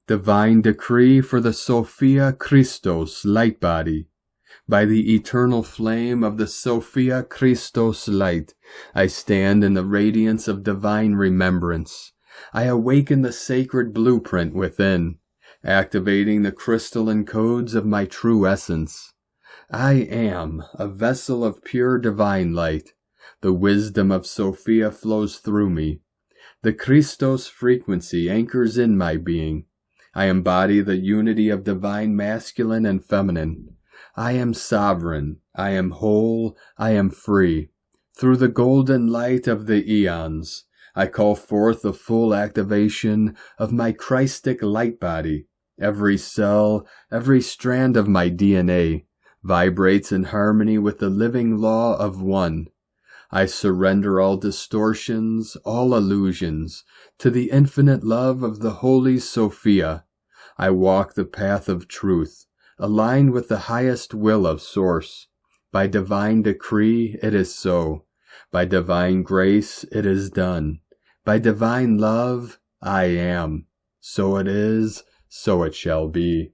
Divine decree for the Sophia Krystos Lightbody. By the eternal flame of the Sophia Krystos Light, I stand in the radiance of divine remembrance. I awaken the sacred blueprint within, activating the crystalline codes of my true essence. I am a vessel of pure divine light. The wisdom of Sophia flows through me. The Christos frequency anchors in my being. I embody the unity of divine masculine and feminine. I am sovereign, I am whole, I am free. Through the golden light of the Aeons, I call forth the full activation of my Krystic Lightbody. Every cell, every strand of my DNA vibrates in harmony with the living law of one. I surrender all distortions, all illusions, to the infinite love of the Holy Sophia. I walk the path of truth, aligned with the highest will of Source. By divine decree, it is so. By divine grace, it is done. By divine love, I am. So it is, so it shall be.